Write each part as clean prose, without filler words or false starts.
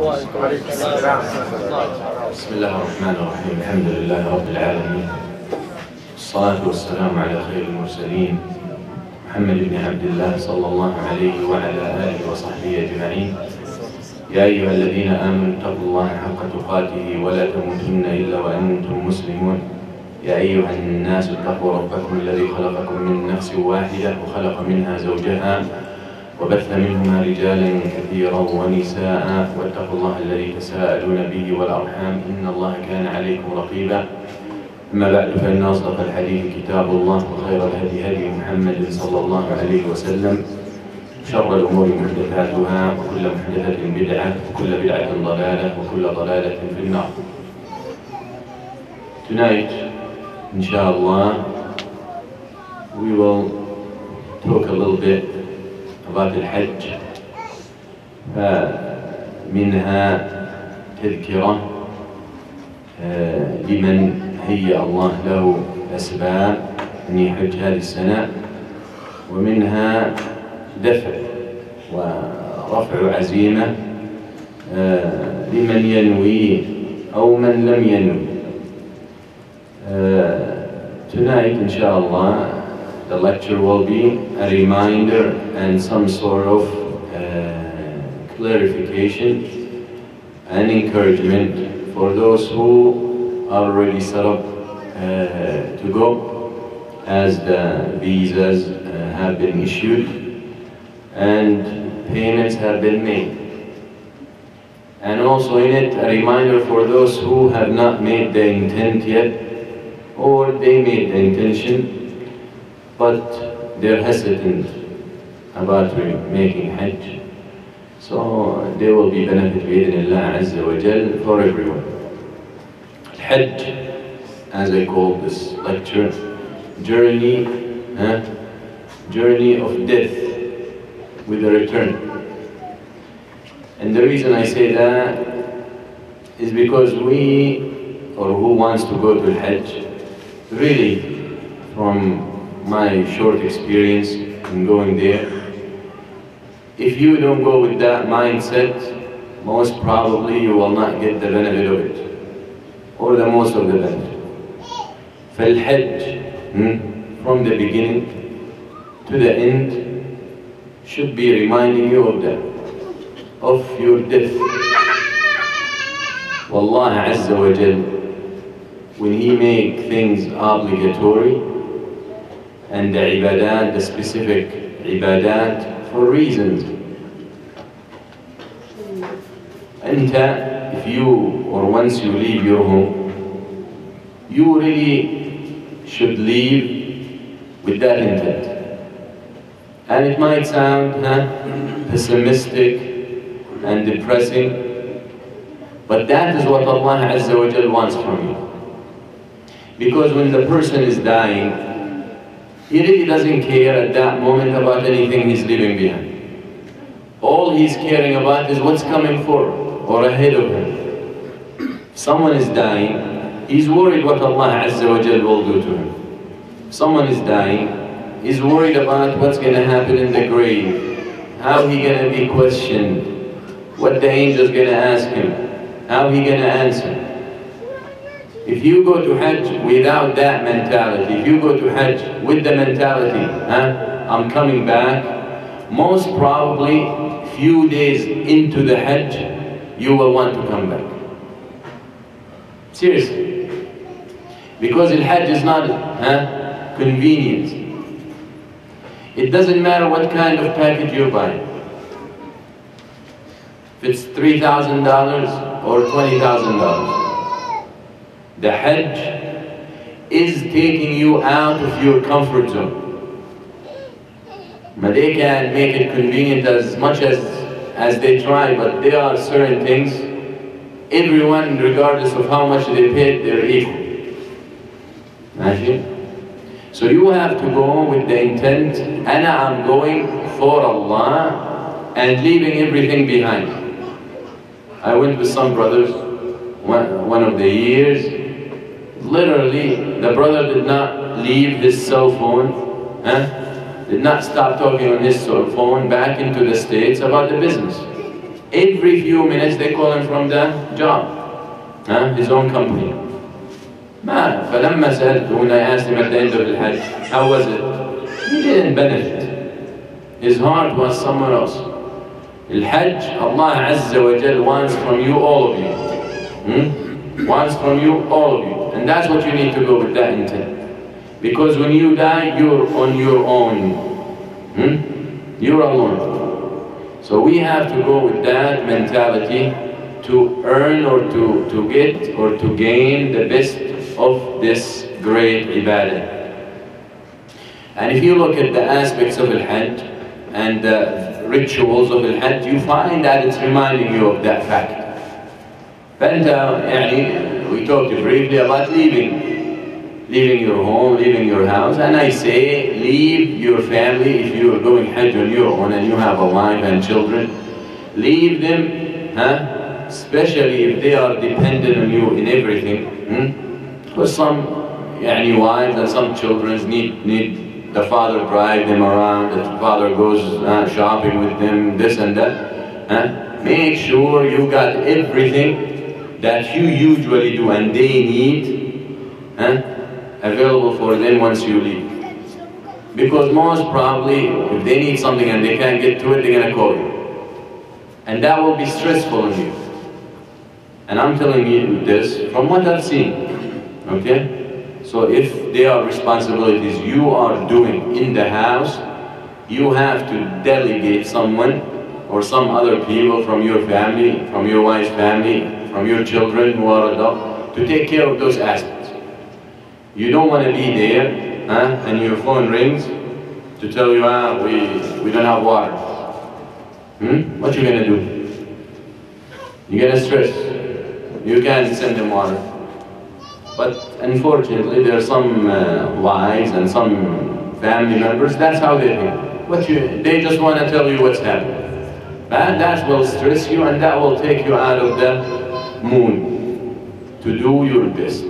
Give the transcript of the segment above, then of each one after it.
بسم الله الرحمن الرحيم. الحمد لله رب العالمين، والصلاة والسلام على خير المرسلين محمد بن عبد الله صلى الله عليه وعلى آله وصحبه أجمعين. يا أيها الذين آمنوا اتقوا الله حق تقاته ولا تموتن إلا وأنتم مسلمون. يا أيها الناس اتقوا ربكم الذي خلقكم من نفس واحدة وخلق منها زوجها وبث منهما رجالا كثيرا ونساء، واتقوا الله الذي تساءلون به والأرحام إن الله كان عليكم رقيبا. أما بعد، فإن أصدق الحديث كتاب الله، وخير الهدي هدي محمد صلى الله عليه وسلم، شر الأمور محدثاتها، وكل محدثة بدعة، وكل بدعة ضلالة، وكل ضلالة في النار. Tonight, inshallah, we will talk a little bit about الحج. فمنها تذكرة لمن هيأ الله له أسباب أن يحج هذه السنة، ومنها دفع ورفع عزيمة لمن ينوي أو من لم ينوي. Tonight, inshallah, the lecture will be a reminder and some sort of clarification and encouragement for those who are already set up to go, as the visas have been issued and payments have been made. And also in it, a reminder for those who have not made the intent yet, or they made the intention but they're hesitant about making Hajj. So there will be benefit بإذن Azza wa Jal for everyone. Hajj, as I call this lecture, journey of death with a return. And the reason I say that is because who wants to go to Hajj, really, from my short experience in going there, if you don't go with that mindset, most probably you will not get the benefit of it, or the most of the benefit. فالحج from the beginning to the end should be reminding you of that, of your death. Wallah Azza wa Jal, when He make things obligatory, and the ibadat, the specific ibadat, for reasons. If you, or once you leave your home, you really should leave with that intent. And it might sound pessimistic and depressing, but that is what Allah Azza wa Jal wants from you. Because when the person is dying, he really doesn't care at that moment about anything he's leaving behind. All he's caring about is what's coming forward or ahead of him. If someone is dying, he's worried what Allah Azza wa Jal will do to him. If someone is dying, he's worried about what's going to happen in the grave, how he's going to be questioned, what the angel's going to ask him, how he's going to answer. If you go to Hajj without that mentality, if you go to Hajj with the mentality, I'm coming back, most probably few days into the Hajj, you will want to come back. Seriously. Because the Hajj is not convenience. It doesn't matter what kind of package you're buying. If it's $3,000 or $20,000. The Hajj is taking you out of your comfort zone. But they can make it convenient as much as they try, but there are certain things, everyone, regardless of how much they paid, they're equal. Imagine? So you have to go with the intent, I'm going for Allah and leaving everything behind. I went with some brothers one of the years. Literally, the brother did not leave his cell phone, did not stop talking on his cell phone back into the States about the business. Every few minutes they call him from the job, his own company. فلما سألته, when I asked him at the end of the Hajj, how was it? He didn't benefit. His heart was somewhere else. Al-Hajj, Allah Azza wa Jal wants from you, all of you. Wants from you, all of you. And that's what you need to go with that intent. Because when you die, you're on your own. You're alone. So we have to go with that mentality to earn or to get or to gain the best of this great ibadah. And if you look at the aspects of Al-Hajj and the rituals of Al-Hajj, you find that it's reminding you of that fact. We talked briefly about leaving your home, leaving your house, and I say leave your family. If you are going Hajj on your own and you have a wife and children, leave them, especially if they are dependent on you in everything. Because some wives and some children need the father drive them around, the father goes shopping with them, this and that. Make sure you got everything that you usually do and they need available for them once you leave. Because most probably, if they need something and they can't get to it, they're going to call you. And that will be stressful on you. And I'm telling you this from what I've seen. Okay? So if there are responsibilities you are doing in the house, you have to delegate someone or some other people from your family, from your wife's family, from your children who are adults, to take care of those aspects. You don't want to be there, and your phone rings to tell you, we don't have water. What you going to do? You're going to stress. You can't send them water. But unfortunately, there are some wives and some family members, that's how they think. They just want to tell you what's happening. That will stress you and that will take you out of the mood to do your best.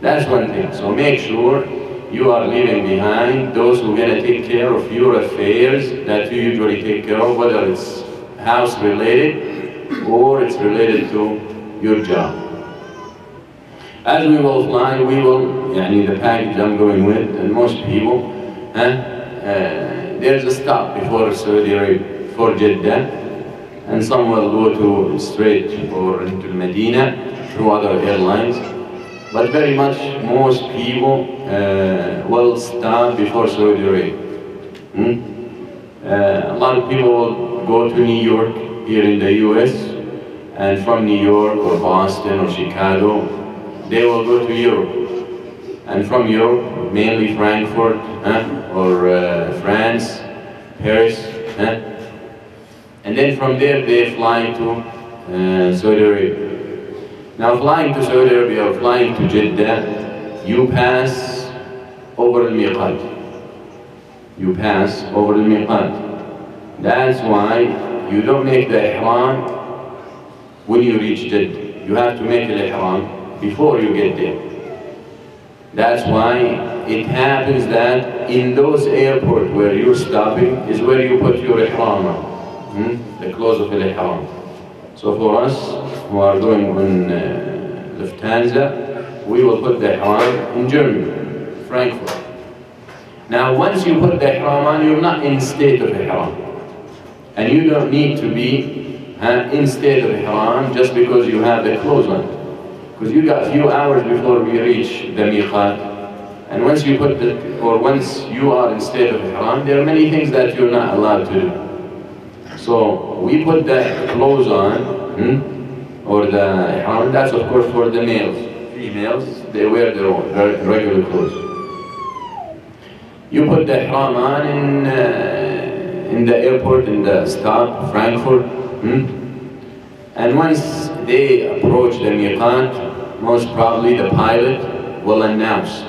That's one thing. So make sure you are leaving behind those who are going to take care of your affairs that you usually take care of, whether it's house related or it's related to your job. As we will fly, the package I'm going with, and most people, there's a stop before Saudi Arabia, for Jeddah, and some will go to straight or into Medina through other airlines. But very much, most people will stop before Saudi Arabia. A lot of people will go to New York here in the US, and from New York or Boston or Chicago, they will go to Europe. And from Europe, mainly Frankfurt or France, Paris. And then from there they fly to Saudi Arabia. Now flying to Saudi Arabia or flying to Jeddah, you pass over al-Miqat. You pass over al-Miqat. That's why you don't make the ihram when you reach Jeddah. You have to make the ihram before you get there. That's why it happens that in those airports where you're stopping is where you put your ihram on, the clothes of al-ihram. So for us who are going on Lufthansa, we will put the ihram in Germany, Frankfurt. Now once you put the ihram on, you're not in state of ihram. And you don't need to be in state of ihram just because you have the clothes on. Because you got a few hours before we reach the miqat, and once you once you are in state of ihram, there are many things that you're not allowed to do. So we put the clothes on, or the ihram. That's of course for the males. Females, they wear their own regular clothes. You put the ihram on in the airport, in the stop, Frankfurt, and once they approach the miqat, most probably the pilot will announce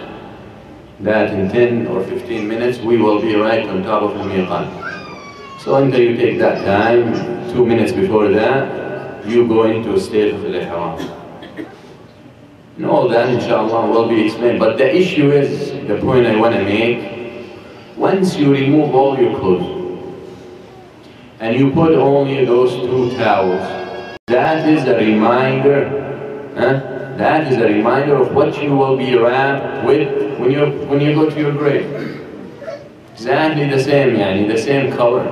that in 10 or 15 minutes we will be right on top of the miqat. So until you take that time, 2 minutes before that, you go into a state of al-ihram. And all that inshallah will be explained. But the issue is, the point I want to make, once you remove all your clothes, and you put only those 2 towels, that is a reminder, that is a reminder of what you will be wrapped with when you go to your grave. Exactly the same, yani, the same color.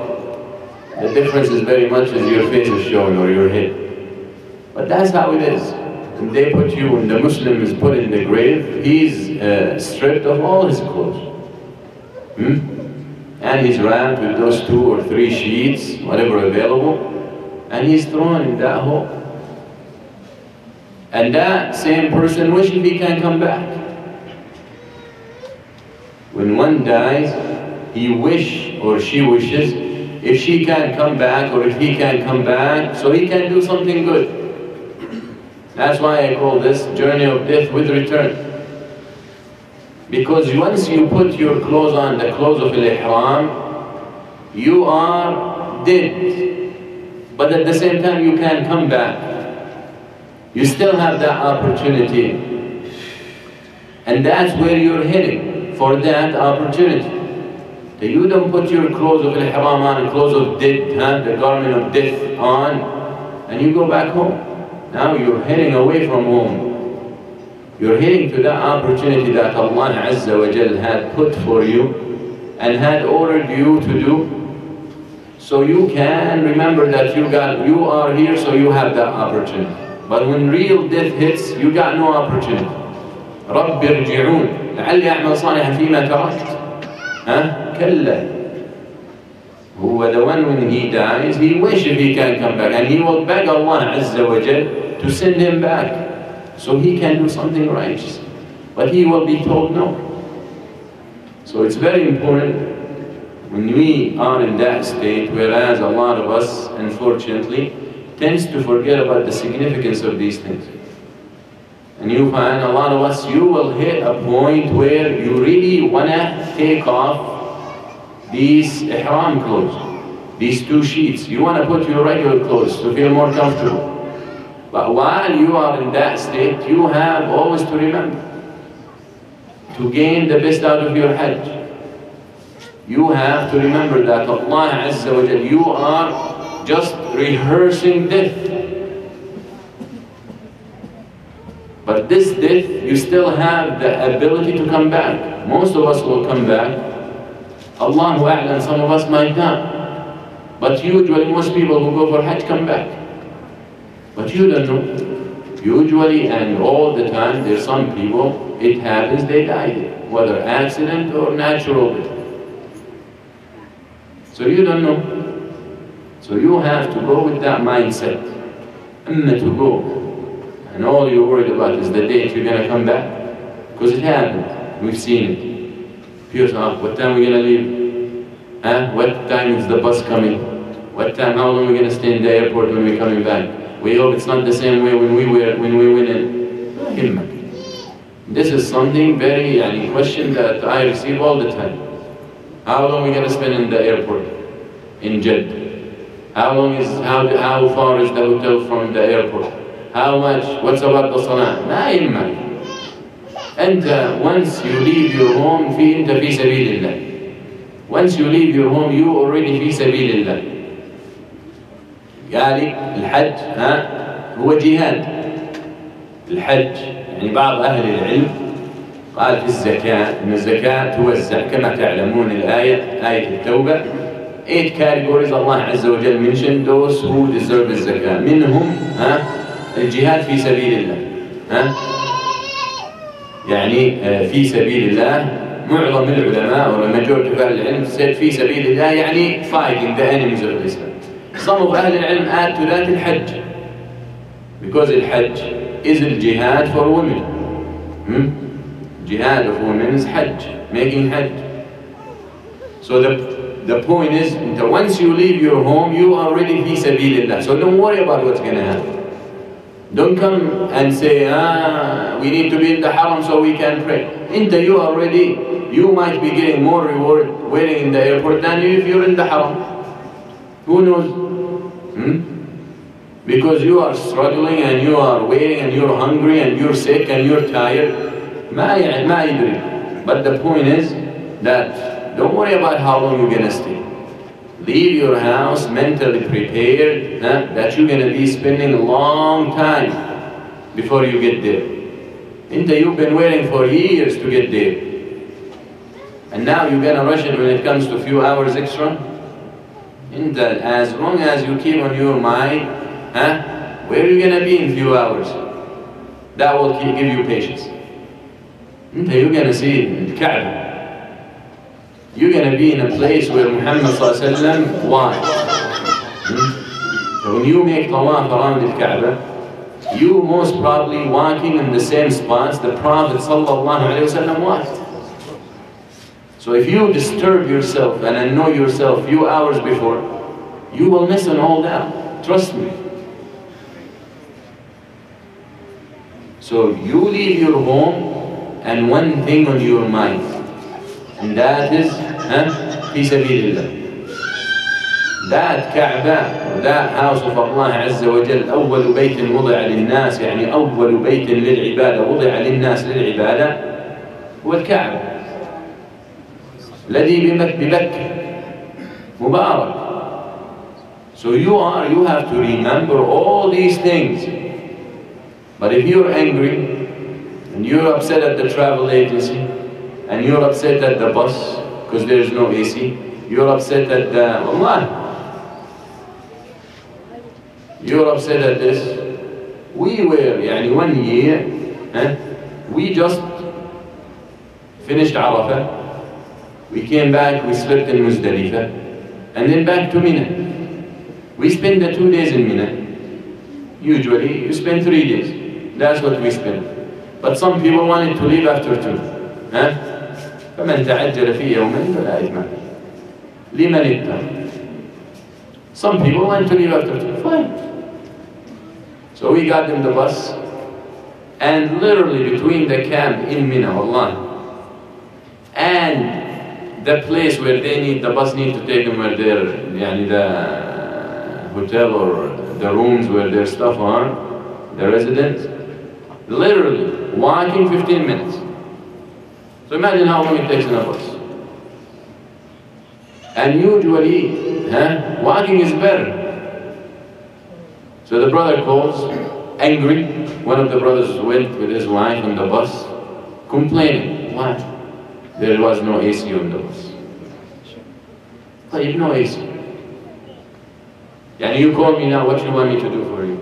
The difference is very much as your face is showing or your head. But that's how it is. When they put you, when the Muslim is put in the grave, he's stripped of all his clothes. And he's wrapped with those 2 or 3 sheets, whatever available, and he's thrown in that hole. And that same person wishes he can come back. When one dies, he wishes or she wishes if she can come back or if he can come back, so he can do something good. That's why I call this journey of death with return. Because once you put your clothes on, the clothes of al-ihram, you are dead. But at the same time you can come back. You still have that opportunity. And that's where you're heading, for that opportunity. That you don't put your clothes of al-ihram on, clothes of death, the garment of death on, and you go back home. Now you're heading away from home. You're heading to that opportunity that Allah Azza wa Jal had put for you and had ordered you to do. So you can remember that you are here, so you have that opportunity. But when real death hits, you got no opportunity. رَبِّ ارْجِعُونَ لَعَلِّي أَعْمَلْ صَالِحًا فِيمَا تَرَكْتُ. كلا. Who the one when he dies, he wishes he can come back, and he will beg Allah Azza wa Jal to send him back so he can do something righteous. But he will be told no. So it's very important when we are in that state, whereas a lot of us, unfortunately, tends to forget about the significance of these things. And you find a lot of us, you will hit a point where you really want to take off these ihram clothes, these 2 sheets. You want to put your regular clothes to feel more comfortable. But while you are in that state, you have always to remember to gain the best out of your Hajj. You have to remember that Allah Azza wa Jal, you are just rehearsing death. But this death, you still have the ability to come back. Most of us will come back. Allahu A'lam, some of us might not. But usually most people who go for Hajj come back. But you don't know. Usually and all the time, there's some people, it happens, they died, whether accident or natural death. So you don't know. So you have to go with that mindset. To go. And all you're worried about is the date you're going to come back. Because it happened. We've seen it. People say, what time are we going to leave? What time is the bus coming? What time, how long are we going to stay in the airport when we're coming back? We hope it's not the same way when we went in. This is something very question that I receive all the time. How long are we going to spend in the airport? In Jeddah? How far is the hotel from the airport? How much? What's about the salah? ما يهمك. أنت once you leave your home أنت في سبيل الله. Once you leave your home you already في سبيل الله. قال الحج هو جهاد. الحج بعض أهل العلم قال في الزكاة إن الزكاة توزع كما تعلمون آية التوبة. 8 categories Allah Azza wa Jal mentioned those who deserve the zakah. منهم الجهاد في سبيل الله. في سبيل الله معظم العلماء or a majority of أهل العلم said في سبيل الله fighting the enemies of Islam. Some of أهل العلم add to that الحج, because الحج is الجهاد for women. Jihad of women is Hajj, making Hajj. So the point is that once you leave your home, you are already fi sabilillah. So don't worry about what's going to happen. Don't come and say, we need to be in the haram so we can pray. You might be getting more reward waiting in the airport than if you're in the haram. Who knows? Because you are struggling and you are waiting and you're hungry and you're sick and you're tired. But the point is that don't worry about how long you're going to stay. Leave your house mentally prepared that you're going to be spending a long time before you get there. You've been waiting for years to get there. And now you're going to rush it when it comes to a few hours extra? As long as you keep on your mind, where are you going to be in a few hours? That will give you patience. You're going to see the Kaaba. You're going to be in a place where Muhammad ﷺ walked. So when you make tawaf around the Kaaba, you most probably walking in the same spots the Prophet ﷺ walked. So if you disturb yourself and annoy yourself a few hours before, you will miss on all that. Trust me. So you leave your home and one thing on your mind, and that is fi sabilillah. That Kaaba, that house of Allah Azza wa Jal, أول بيت وضع للناس، يعني أول بيت للعبادة وضع للناس للعبادة هو الكعبة الذي بمكة مبارك. So you have to remember all these things. But if you're angry and you're upset at the travel agency and you're upset at the bus because there's no AC, you're upset at the Allah. You're upset at this. We were, 1 year, we just finished Arafah, we came back, we slept in Muzdalifah, and then back to Mina. We spend the 2 days in Mina. Usually, you spend 3 days. That's what we spend. But some people wanted to leave after 2. فَمَنْ تَعَجَّلَ فِي يَوْمَيْنِ فَلَا إِثْمَ عَلَيْهِ لِمَنِ اتَّقَى. Some people want to leave after 2. Fine. So we got them the bus, and literally between the camp in Mina, Allah, and the place where the bus need to take them where they're, the hotel or the rooms where their stuff are, the residents, literally walking 15 minutes. So imagine how long it takes in a bus. And usually, walking is better. So the brother calls, angry. One of the brothers went with his wife on the bus, complaining. Why? There was no AC on the bus. Like, no AC. You call me now, what do you want me to do for you?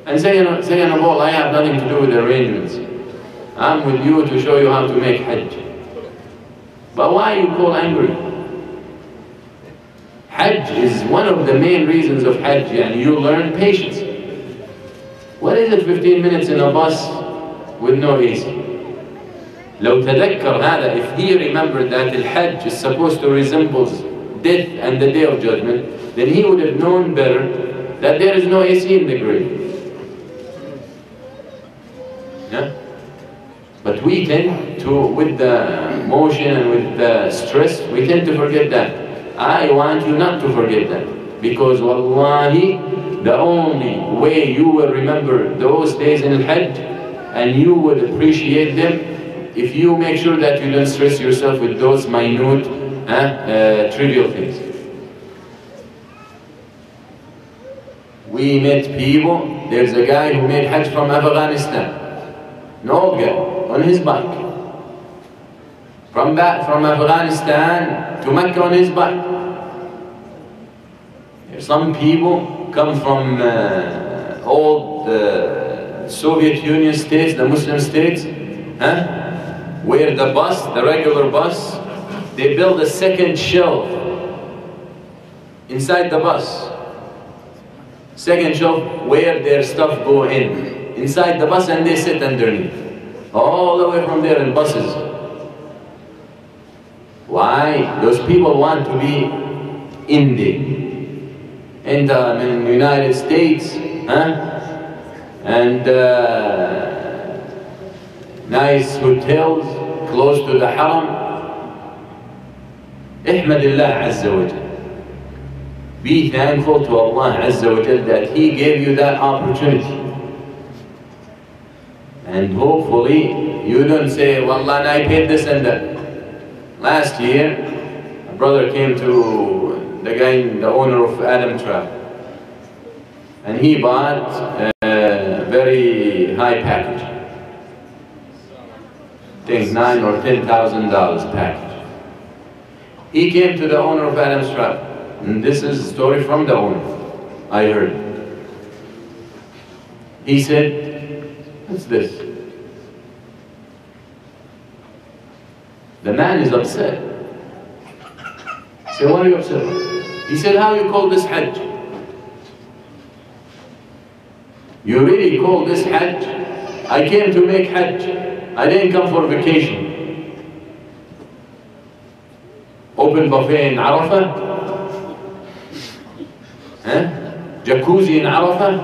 And say all, I have nothing to do with the arrangements. I'm with you to show you how to make Hajj. But why you call angry? Hajj is one of the main reasons of Hajj, and you learn patience. What is it 15 minutes in a bus with no AC? لو تذكر هذا, if he remembered that the Hajj is supposed to resemble death and the Day of Judgment, then he would have known better that there is no AC in the grave. But we tend to, with the motion and with the stress, we tend to forget that. I want you not to forget that, because wallahi, the only way you will remember those days in Hajj and you would appreciate them if you make sure that you don't stress yourself with those minute, trivial things. We met people, there's a guy who made Hajj from Afghanistan, an old guy, on his bike. From Afghanistan to Mecca on his bike. Some people come from old Soviet Union states, the Muslim states, where the bus, the regular bus, they build a second shelf inside the bus. Second shelf where their stuff go inside the bus, and they sit underneath. All the way from there in buses. Why? Those people want to be in the United States, and nice hotels close to the Haram. Ihmadillah Azza wa Jal. Be thankful to Allah Azza wa Jal that He gave you that opportunity. And hopefully you don't say, Wallah, I paid this and that. Last year, a brother came to the owner of Adam Trap. And he bought a very high package. I think $9,000 or $10,000 package. He came to the owner of Adam's Trap. And this is a story from the owner, I heard. He said, what's this? The man is upset. I said, what are you upset about? He said, how you call this Hajj? You really call this Hajj? I came to make Hajj. I didn't come for vacation. Open buffet in Arafah? Jacuzzi in Arafah?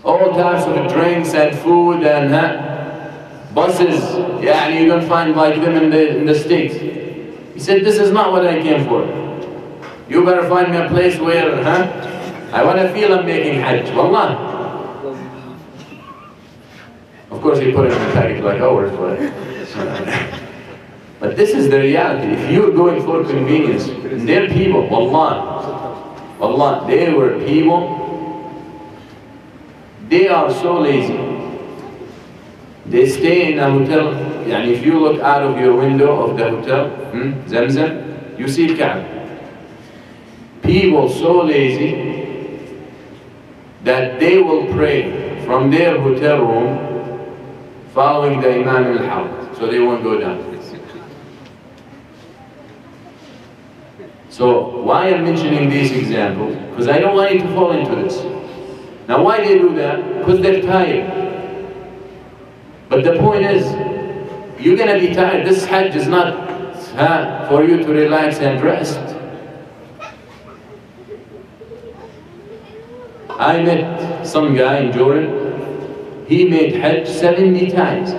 All types of drinks and food and buses. Yeah, you don't find like them in the States. He said, this is not what I came for. You better find me a place where, I want to feel I'm making Hajj. Wallah. Of course, he put it in a package like ours, but this is the reality. If you're going for convenience, they're people, wallah, they were people, they are so lazy. They stay in a hotel, and if you look out of your window of the hotel, Zamzam, you see Kaaba. People so lazy that they will pray from their hotel room following the Imam al-Haram, so they won't go down. So why I'm mentioning these examples? Because I don't want you to fall into this. Now why they do that? Because they're tired. But the point is, you're going to be tired. This Hajj is not for you to relax and rest. I met some guy in Jordan. He made Hajj 70 times.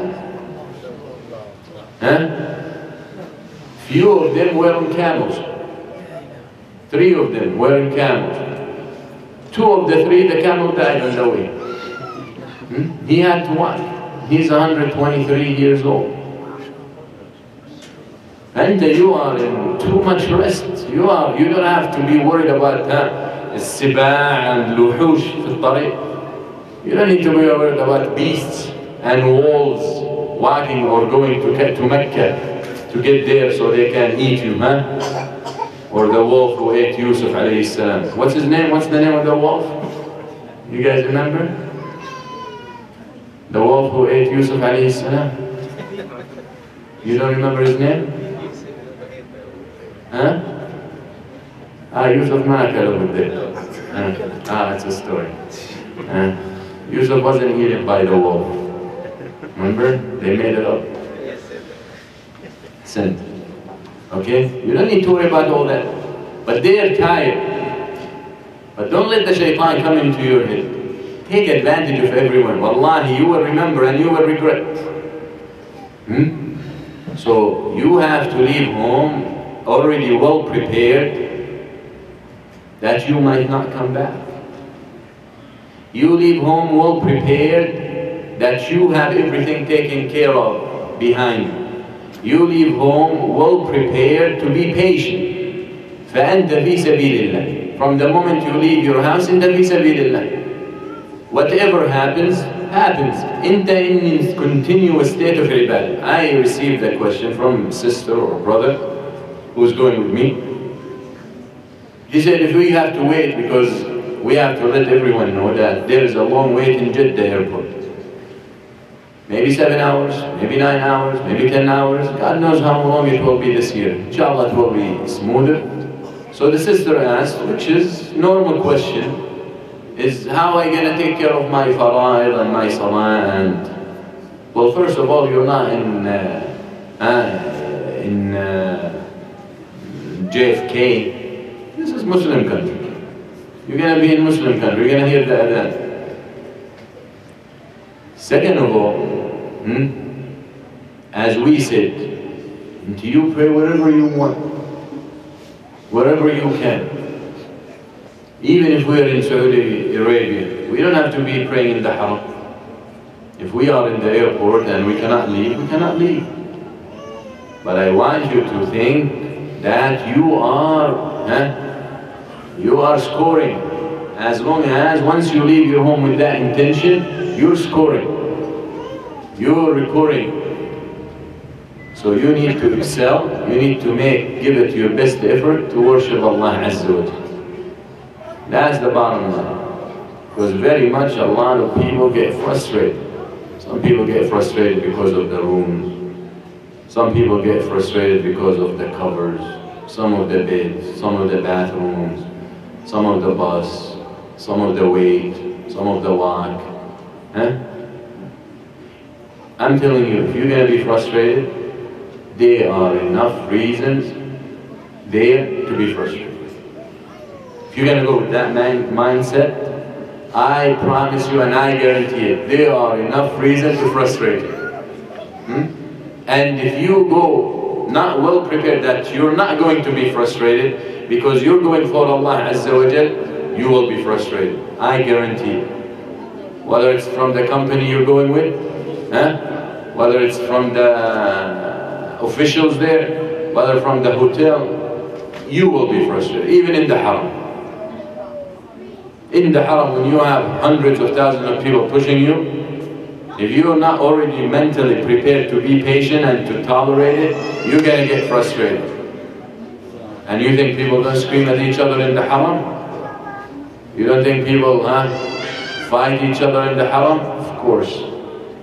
Few of them were on camels. 3 of them were on camels. 2 of the 3, the camel died on the way. He had to walk. He's 123 years old. And you are in too much rest. You don't have to be worried about السباع and luhush في الطريق. You don't need to be worried about beasts and wolves walking or going to Mecca to get there so they can eat you, Or the wolf who ate Yusuf alayhi salam. What's his name? What's the name of the wolf? You guys remember? The wolf who ate Yusuf alayhi salam? You don't remember his name? Yusuf ma akala with that's a story. Yusuf wasn't eaten by the wolf. Remember? They made it up. Sin. Okay? You don't need to worry about all that. But they are tired. But don't let the shaitan come into your head. Take advantage of everyone. Wallahi, you will remember and you will regret. So you have to leave home already well prepared that you might not come back. You leave home well prepared that you have everything taken care of behind you. You leave home well prepared to be patient. فأنت في سبيل الله. From the moment you leave your house, أنت في سبيل الله. Whatever happens, happens. أنت in continuous state of ibadah. I received a question from a sister or brother who's going with me. He said, if we have to wait because we have to let everyone know that there is a long wait in Jeddah airport. Maybe 7 hours, maybe 9 hours, maybe 10 hours. God knows how long it will be this year. Inshallah it will be smoother. So the sister asked, which is normal question, is how am I going to take care of my fara'id and my salah? And well, first of all, you're not in JFK. This is Muslim country. You're going to be in Muslim country. You're going to hear the adhan. Second of all, as we said, you pray wherever you want, wherever you can. Even if we're in Saudi Arabia, we don't have to be praying in the Haram. If we are in the airport and we cannot leave, we cannot leave. But I want you to think that you are scoring. As long as once you leave your home with that intention, you're scoring, you're recording. So you need to excel, you need to give it your best effort to worship Allah Azza wa Jalla. That's the bottom line. Because very much a lot of people get frustrated. Some people get frustrated because of the rooms. Some people get frustrated because of the covers, some of the beds, some of the bathrooms, some of the bus, some of the weight, some of the walk. I'm telling you, if you're going to be frustrated, there are enough reasons there to be frustrated. If you're going to go with that mindset, I promise you and I guarantee it, there are enough reasons to frustrate you. And if you go not well prepared that you're not going to be frustrated because you're going for Allah Azza wa Jal, you will be frustrated. I guarantee it. Whether it's from the company you're going with, whether it's from the officials there, whether from the hotel, you will be frustrated, even in the haram. In the haram, when you have hundreds of thousands of people pushing you, if you're not already mentally prepared to be patient and to tolerate it, you're going to get frustrated. And you think people don't scream at each other in the haram? You don't think people fight each other in the haram? Of course.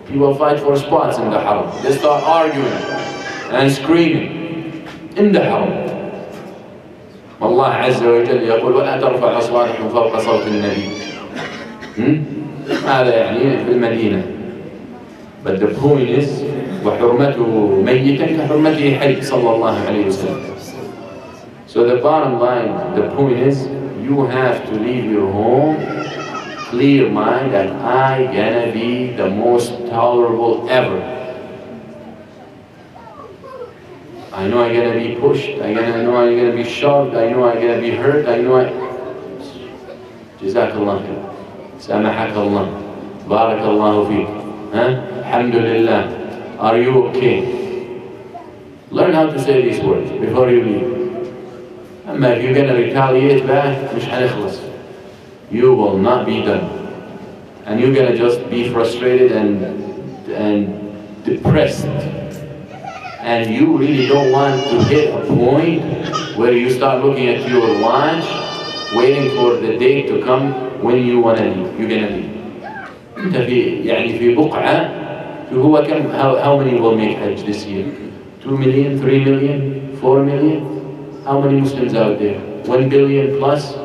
People fight for spots in the haram. They start arguing and screaming in the haram. والله عز وجل يقول ولا ترفع أصواتكم فوق صوت النبي. هذا يعني في المدينة. But the point is وحرمته ميتا كحرمته حي صلى الله عليه وسلم. So the bottom line, the point is, you have to leave your home clear mind that I'm gonna be the most tolerable ever. I know I'm gonna be pushed, I know I'm gonna be shoved, I know I'm gonna be hurt, I know Jazakallah khair. Samahakallah. Barakallahu feek. Alhamdulillah. Are you okay? Learn how to say these words before you leave. If you're gonna retaliate back, مش هنخلص. You will not be done. And you're gonna just be frustrated and depressed. And you really don't want to hit a point where you start looking at your watch, waiting for the date to come when you want to leave. You're gonna leave. أنت في بقعة هو كم? How many will make Hajj this year? 2 million, 3 million, 4 million? How many Muslims out there? 1 billion plus?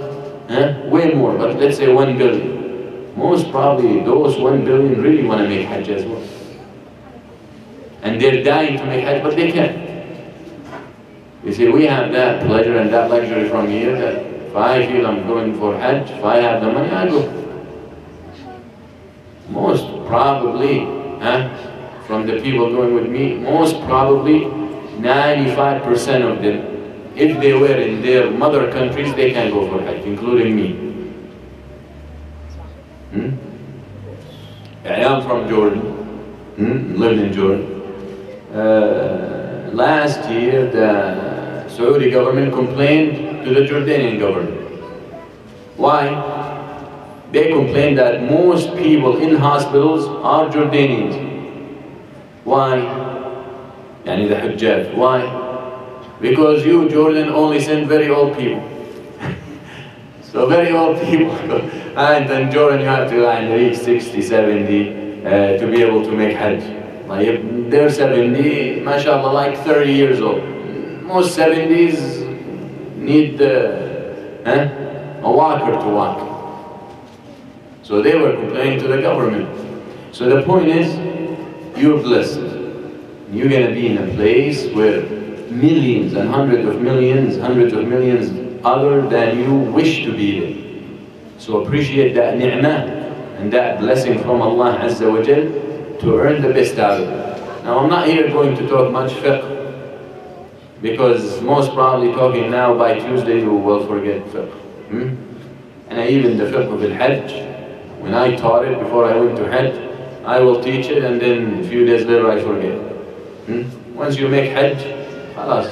Way more, but let's say 1 billion. Most probably those 1 billion really want to make Hajj as well. And they're dying to make Hajj, but they can't. You see, we have that pleasure and that luxury from here that if I feel I'm going for Hajj, if I have the money, I go. Most probably, from the people going with me, most probably 95% of them, if they were in their mother countries, they can go for Hajj, including me. I am from Jordan, lived in Jordan. Last year, the Saudi government complained to the Jordanian government. Why? They complained that most people in hospitals are Jordanians. Why? Yani the Hajjaj. Why? Because you, Jordan, only send very old people. So very old people. And in Jordan you have to reach 60, 70 to be able to make Hajj. Like if they're 70, mashallah, like 30 years old. Most 70s need a walker to walk. So they were complaining to the government. So the point is, you're blessed. You're going to be in a place where millions and hundreds of millions other than you wish to be there. So appreciate that ni'mah and that blessing from Allah Azza wa Jal to earn the best out of it. Now I'm not here going to talk much fiqh, because most probably talking now by Tuesday you will forget fiqh. And even the fiqh of al-Hajj, when I taught it before I went to Hajj, I will teach it and then a few days later I forget. Once you make Hajj, khalas,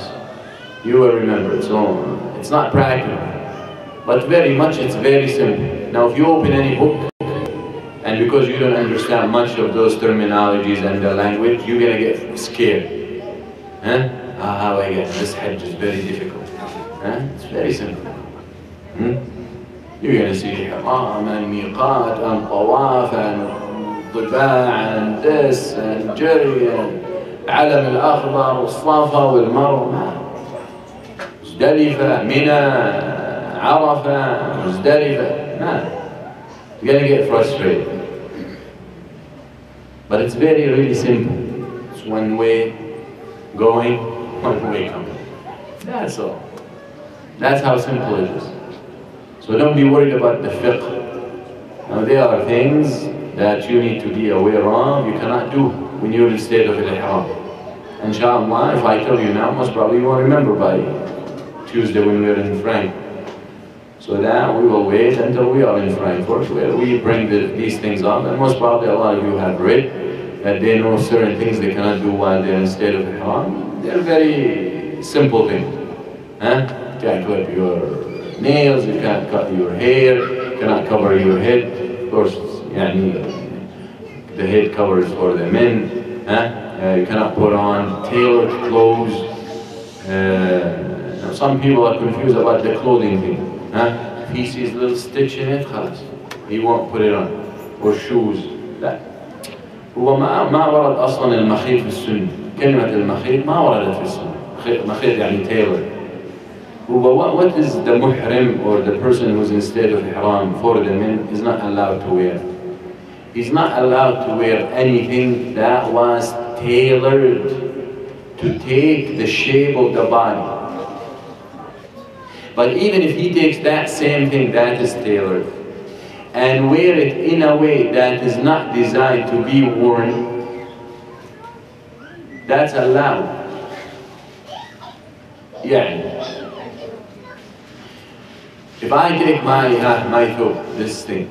you will remember it. So it's not practical, but very much it's very simple. Now if you open any book, and because you don't understand much of those terminologies and the language, you're gonna get scared. Huh? How I get this Hajj is very difficult. Huh? It's very simple. You're gonna see Haram and Miqat and Tawaf and Diba' and this and Jari and Alam al-Akhbar wal-Safa wal-Marwa. Muzdalifah, Mina, Arafah, Muzdalifah. You're gonna get frustrated. But it's very, really simple. It's one way going, one way coming. That's all. That's how simple it is. So don't be worried about the fiqh. Now there are things that you need to be aware of, you cannot do when you're in the state of al-ihram. Inshallah, if I tell you now, most probably you won't remember by Tuesday when we're in Frankfurt. So that we will wait until we are in Frankfurt, where we bring these things up, and most probably a lot of you have read that they know certain things they cannot do while they're in the state of ihram. They're very simple things. You can't clip your nails, you can't cut your hair, you cannot cover your head. Of course, the head cover is for the men. You cannot put on tailored clothes. Some people are confused about the clothing thing. If he sees a little stitch in it, he won't put it on. Or shoes. لا. هو ما ورد أصلا المخيط في السنة. كلمة المخيط ما وردت في السنة. مخيط يعني tailored. What is the muhrim, or the person who's in state of ihram, for the men is not allowed to wear? He's not allowed to wear anything that was tailored to take the shape of the body. But even if he takes that same thing that is tailored and wear it in a way that is not designed to be worn, that's allowed. If I take my thobe, this thing,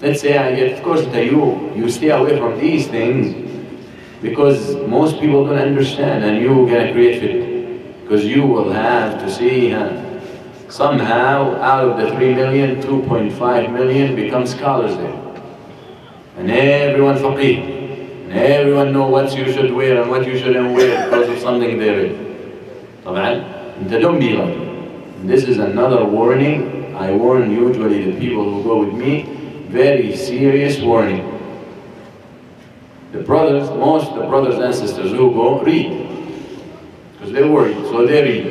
let's say I get, of course you stay away from these things because most people don't understand, and you're gonna create fitna, because you will have to see somehow out of the 3 million, 2.5 million become scholars there. And everyone faqih. And everyone know what you should wear and what you shouldn't wear because of something they read. Don't be like it. This is another warning. I warn usually the people who go with me, very serious warning. The brothers, most of the brothers and sisters who go, read. Because they're worried, so they read.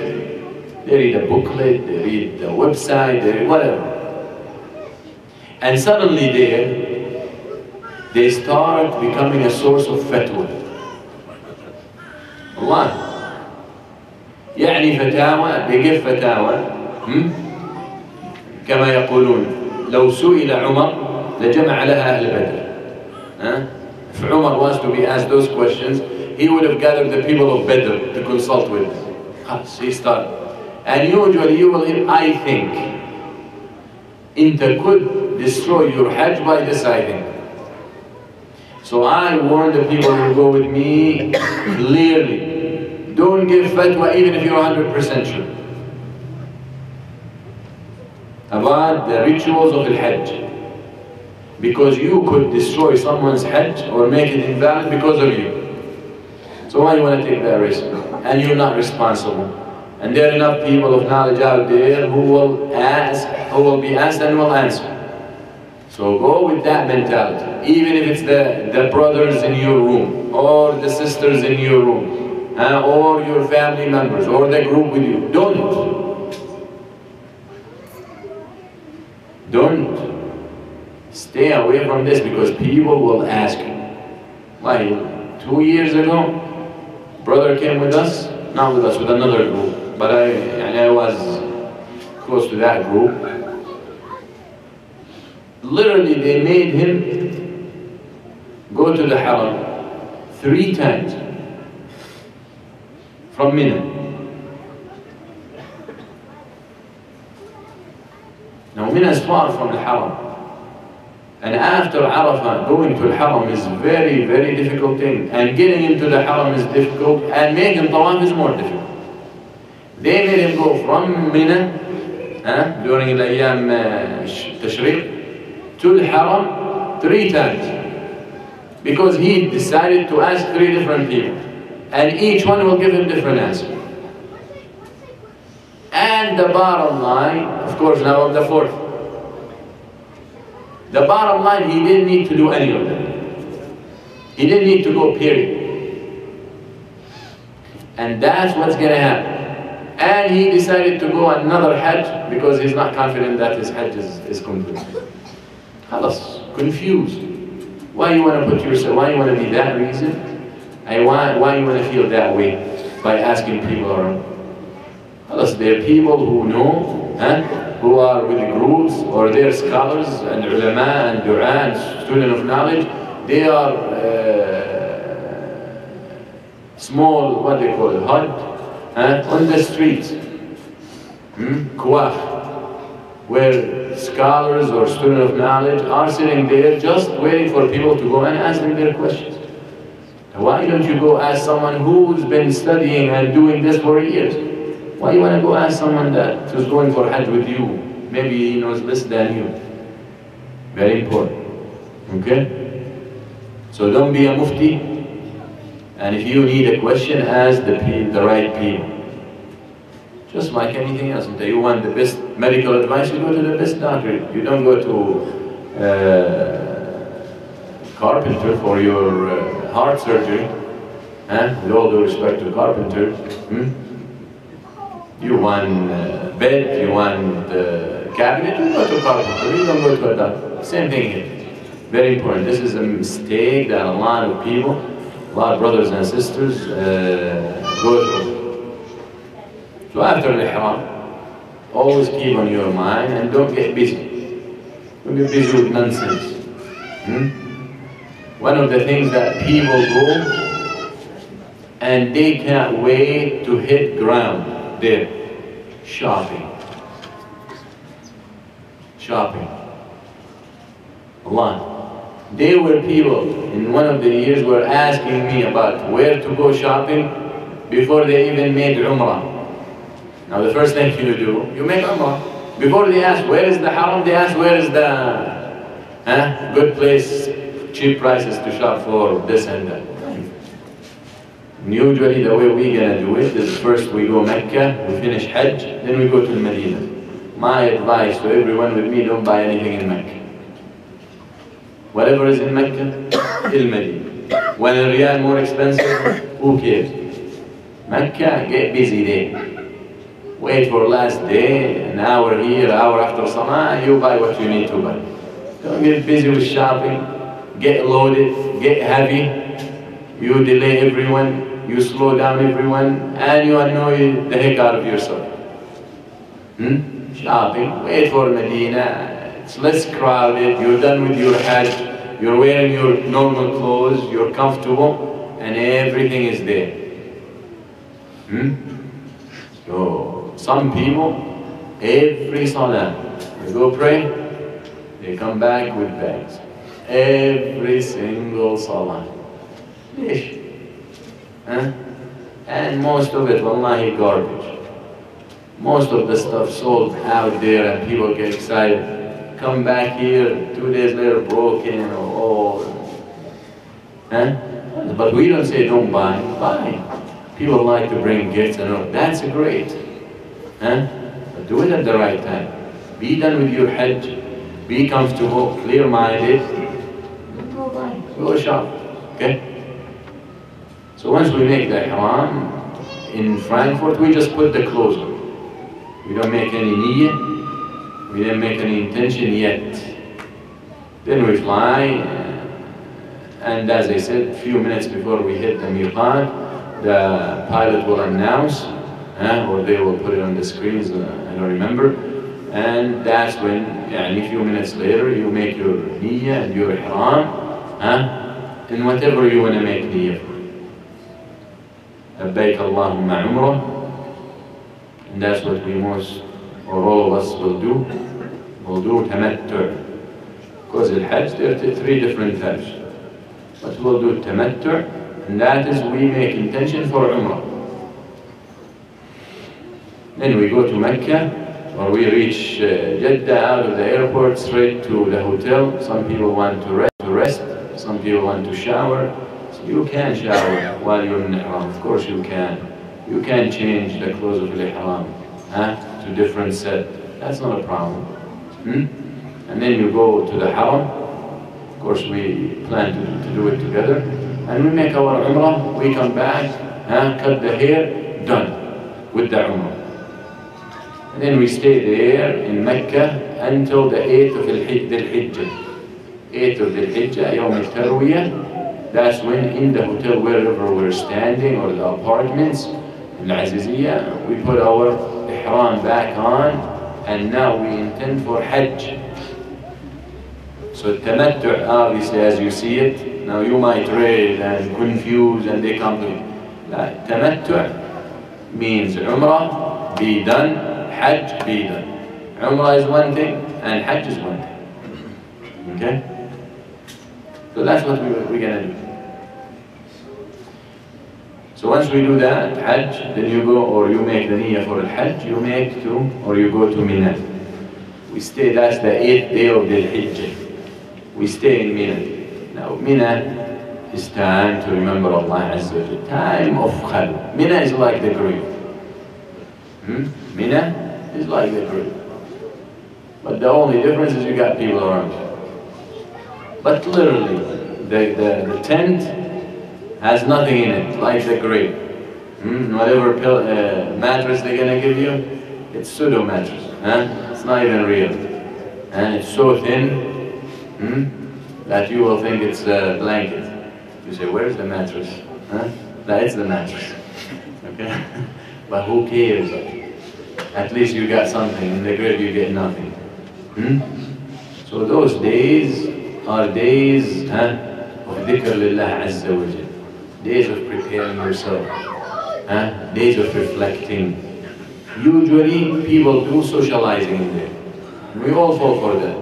They read a booklet, they read the website, they read whatever. And suddenly they start becoming a source of fatwa. Allah. يعني فتاوى, they give فتاوى. كما يقولون لو سئل عمر لجمع لها أهل بدر. If Umar wants to be asked those questions, he would have gathered the people of Badr to consult with. He started. And usually you will hear, I think. Inta could destroy your Hajj by deciding. So I warn the people who go with me clearly. Don't give fatwa even if you're 100% sure about the rituals of the Hajj. Because you could destroy someone's Hajj or make it invalid because of you. So why do you want to take that risk? And you're not responsible. And there are enough people of knowledge out there who will be asked and will answer. So go with that mentality. Even if it's the brothers in your room, or the sisters in your room, or your family members, or the group with you. Don't. Stay away from this, because people will ask you. Like 2 years ago, brother came with us, not with us, with another group. But I was close to that group. Literally, they made him go to the Haram 3 times from Mina. Now Mina is far from the Haram. And after Arafah, going to the Haram is very, very difficult thing. And getting into the Haram is difficult, and making Tawaf is more difficult. They made him go from Mina during الأيام التشريق to the Haram 3 times. Because he decided to ask 3 different people. And each one will give him different answer. And the bottom line, of course now the 4th. The bottom line, he didn't need to do any of them. He didn't need to go, period. And that's what's going to happen. And he decided to go another Hajj because he's not confident that his Hajj is complete. Khalas, confused. Why you want to put yourself, why you want to be that reason? Why you want to feel that way by asking people around? Khalas, there are people who know, who are with the groups, or they're scholars and ulama and du'a and students of knowledge. They are small, what they call it, hut, on the streets, kuwah, where scholars or students of knowledge are sitting there just waiting for people to go and ask them their questions. Why don't you go ask someone who's been studying and doing this for years? Why you want to go ask someone that who's going for Hajj with you? Maybe he knows less than you. Very important. Okay? So don't be a mufti. And if you need a question, ask the right people. Just like anything else. If you want the best medical advice, you go to the best doctor. You don't go to carpenter for your heart surgery. With all due respect to carpenter. You want bed, you want cabinet, you go to carpenter. You don't go to a doctor. Same thing here. Very important. This is a mistake that a lot of people, a lot of brothers and sisters go through. So after al-ihram, always keep on your mind and don't get busy. Don't get busy with nonsense. One of the things that people go and they can't wait to hit ground there, shopping. Shopping. A lot. There were people in one of the years were asking me about where to go shopping before they even made Umrah. Now the first thing you do, you make Umrah. Before they ask where is the Haram, they ask where is the good place, cheap prices to shop for this and that. And usually the way we're gonna do it is first we go Mecca, we finish Hajj, then we go to Medina. My advice to everyone with me, don't buy anything in Mecca. Whatever is in Mecca, il Medina. When a riyal more expensive, who cares? Mecca, get busy there. Wait for last day, an hour here, hour after Salah, you buy what you need to buy. Don't get busy with shopping, get loaded, get heavy, you delay everyone, you slow down everyone, and you annoy the heck out of yourself. Shopping, wait for Medina, it's less crowded, you're done with your Hajj, you're wearing your normal clothes, you're comfortable, and everything is there. So, some people, every Salah, they go pray, they come back with bags. Every single Salah. Lish. And most of it, wallahi, garbage. Most of the stuff sold out there and people get excited. Come back here, 2 days later, broken or all. But we don't say don't buy, buy. People like to bring gifts and all. That's great. But do it at the right time. Be done with your Hajj. Be comfortable, clear-minded. Go buy, go shop. Okay? So once we make the ihram in Frankfurt, we just put the clothes on. We don't make any niyyah. We didn't make any intention yet. Then we fly, and as I said, a few minutes before we hit the miqat, the pilot will announce, or they will put it on the screens, I don't remember, and that's when, a few minutes later, you make your niyyah and your ihram, and whatever you want to make niyyah for. Labbaik Allahumma Umrah, and that's what we most, or all of us will do. We'll do tamattu'. Because in Hajj, there are 3 different Hajj. But we'll do tamattu', and that is we make intention for Umrah. Then we go to Mecca, or we reach Jeddah out of the airport straight to the hotel. Some people want to rest, some people want to shower. So you can shower while you're in Ihram, of course you can. You can change the clothes of Ihram to different set, that's not a problem. And then you go to the Haram. Of course we plan to do it together. And we make our Umrah, we come back, cut the hair, done with the Umrah. And then we stay there in Mecca until the 8th of Dhul-Hijjah. 8th of Dhul-Hijjah, Yawm al-Tarwiyah. That's when in the hotel, wherever we're standing, or the apartments, in Aziziyah, we put our Ihram back on, and now we intend for Hajj. So Tamattu', obviously, as you see it, now you might read and confuse and they come to me. Tamattu' means Umrah, be done, Hajj, be done. Umrah is one thing and Hajj is one thing. Okay? So that's what we're gonna do. So once we do that, Hajj, then you go, or you make the niyyah for Hajj, you go to Mina. We stay, that's the 8th day of the Hijjah. We stay in Mina. Now Mina is time to remember Allah Azza wa Jalla. Time of Khal. Mina is like the grave. Mina is like the grave. But the only difference is you got people around you. But literally, the tent has nothing in it, like the grave. Whatever mattress they're gonna give you, it's pseudo mattress. It's not even real. And it's so thin that you will think it's a blanket. You say, where's the mattress? No, it's the mattress. Okay? But who cares? At least you got something. In the grave you get nothing. So those days are days of dhikr lillah Azza wa Jal. Days of preparing yourself. Days of reflecting. Usually people do socializing in there. We all fall for that.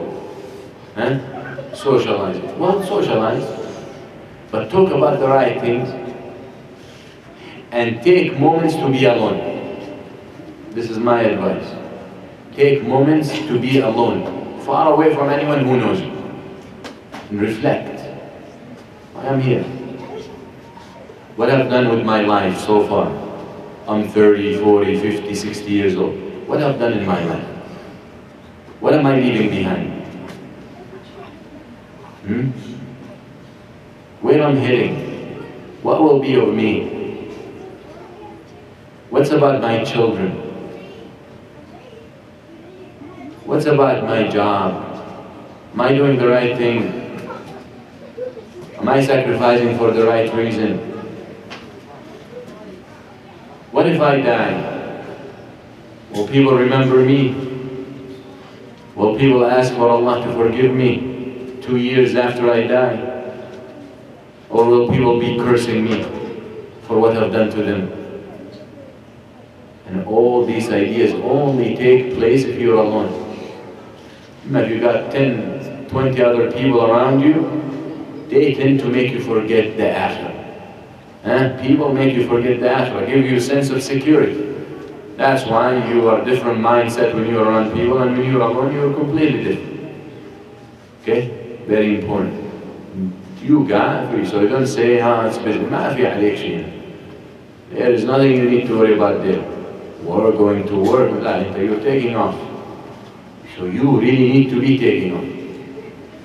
Socializing. Well, socialize, but talk about the right things and take moments to be alone. This is my advice. Take moments to be alone, far away from anyone who knows you, and reflect. I am here. What I've done with my life so far. I'm 30, 40, 50, 60 years old. What I've done in my life? What am I leaving behind? Where I'm heading? What will be of me? What's about my children? What's about my job? Am I doing the right thing? Am I sacrificing for the right reason? What if I die? Will people remember me? Will people ask for Allah to forgive me 2 years after I die? Or will people be cursing me for what I've done to them? And all these ideas only take place if you're alone. If you got 10, 20 other people around you, they tend to make you forget the akhirah. People make you forget the akhirah, give you a sense of security. That's why you are a different mindset when you're around people, and when you're alone, you're completely different. Okay? Very important. You got free, so you don't say, it's business. There is nothing you need to worry about there. We're going to work, you're taking off. So you really need to be taking off.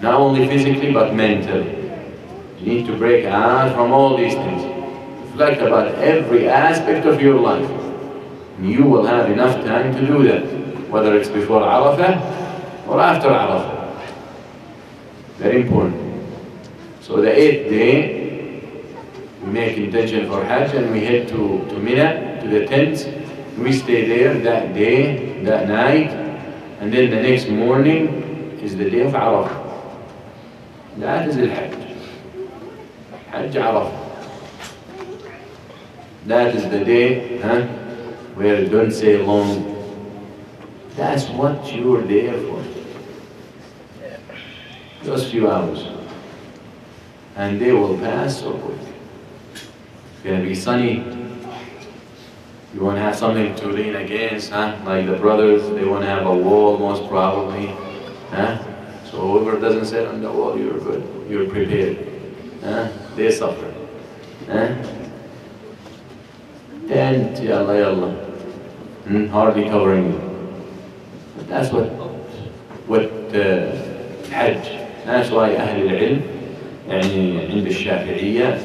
Not only physically, but mentally. You need to break out from all these things. Reflect about every aspect of your life. And you will have enough time to do that, whether it's before Arafah or after Arafah. Very important. So the 8th day, we make intention for Hajj and we head to Mina, to the tent. We stay there that day, that night, and then the next morning is the day of Arafah. That is the Hajj. Hajj Arafah. That is the day where you don't say long. That's what you're there for. Just few hours. And they will pass so quick. It's going to be sunny. You want to have something to lean against, huh? Like the brothers, they want to have a wall most probably, huh? So whoever doesn't sit on the wall, you're good, you're prepared, huh? They suffer, huh? Tent, yalla yalla, hardly covering you. But that's what Hajj. That's why أهل العلم, يعني عند الشافعية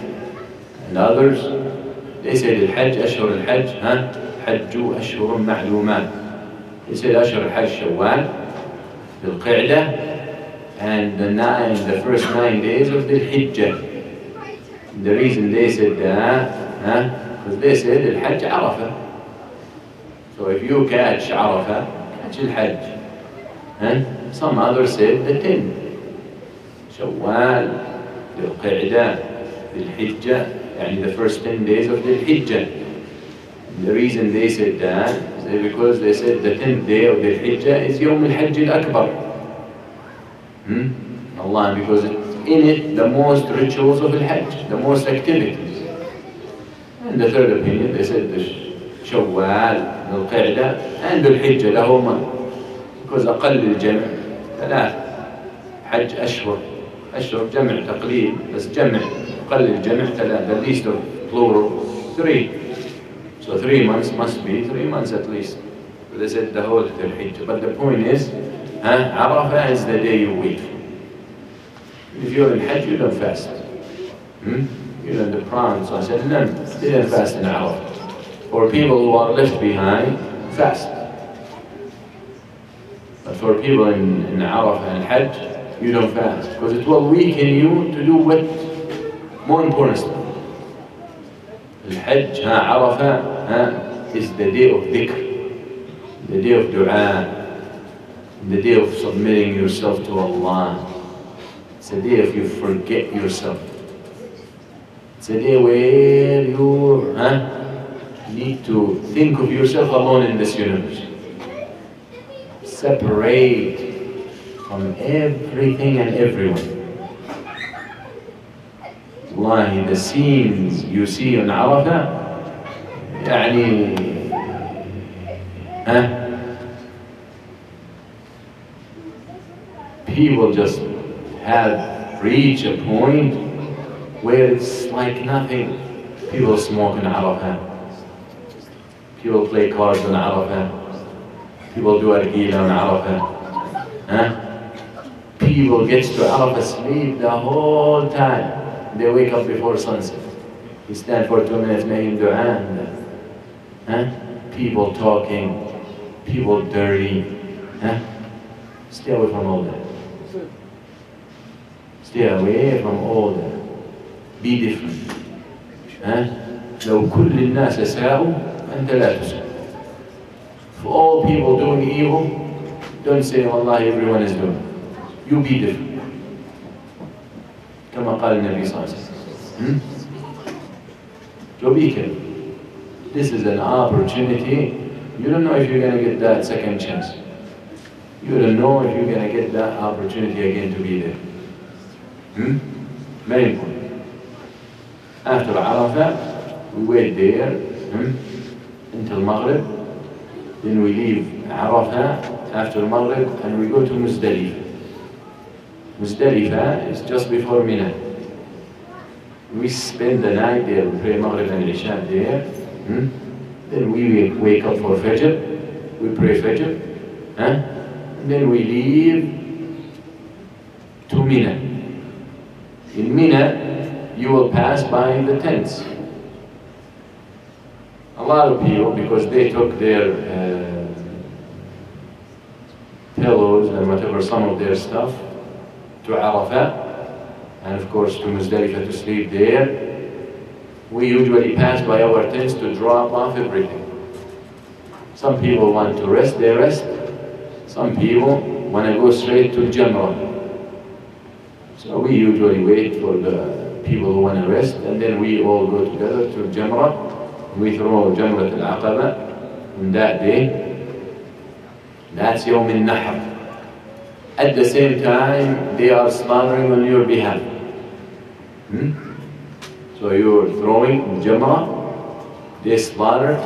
and others, they say that Hajj, أشهر الحج, ها؟ حج أشهر معلومات. They say أشهر الحج شوال, ذي القعدة, and the first 9 days of the Hijjah. The reason they said that, because they said الحج عرفة. So if you catch عرفة, catch الحج. Some others said the 10. شوال, ذي القعدة, ذي الحجة, يعني the first 10 days of the Hijjah. The reason they said that is because they said the 10th day of the Hijjah is يوم الحج الأكبر. Allah, because in it the most rituals of the Hajj, the most activities. And the third opinion, they said the Shawwal, the Qa'dah, and the Hijjah لهما. Because أقل الجمع 3 حج أشهر جمع تقليل بس جمع أقل الجمع 3, the least of plural 3. So 3 months must be 3 months at least. So they said the whole of the Hijjah. But the point is, Arafah is the day you wait for. If you're in Hajj, you don't fast. You don't, the Prophet ﷺ didn't fast in Arafah. For people who are left behind, fast. But for people in Arafah and Hajj, you don't fast. Because it will weaken you to do what more important stuff. Al-Hajj, Arafah, is the day of dhikr, the day of dua, the day of submitting yourself to Allah. It's a day of you forget yourself. It's a day where you need to think of yourself alone in this universe. Separate from everything and everyone. Wallahi, the scenes you see on Arafah, يعني people just have reached a point where it's like nothing. People smoke on Arafah. People play cards on Arafah. People do argila on Arafah. People get to Arafah, sleep the whole time. They wake up before sunset. You stand for 2 minutes making dua. People talking, people dirty. Stay away from all that. Stay away from all that. Be different. لو كل الناس ساءوا أنت لا تساء. For all people doing evil, don't say Allah everyone is doing. You be different. كما قال النبي صلى الله عليه وسلم. So be careful. This is an opportunity. You don't know if you're going to get that second chance. You don't know if you're going to get that opportunity again to be there. Very important. After Arafah, we wait there until Maghrib. Then we leave Arafah after Maghrib and we go to Muzdalifah. Muzdalifah is just before Mina. We spend the night there, we pray Maghrib and Isha there. Then we wake up for Fajr, we pray Fajr. And then we leave to Mina. In Mina, you will pass by the tents. A lot of people, because they took their pillows and whatever, some of their stuff, to Arafah, and of course to Muzdalifah to sleep there. We usually pass by our tents to drop off everything. Some people want to rest, they rest. Some people want to go straight to Jamrah. So we usually wait for the people who want to rest, and then we all go together to Jamrah. We throw Jamrat al-Aqaba on that day. That's Yawm al-Nahr. At the same time, they are slaughtering on your behalf. So you're throwing Jamrah, they slaughter,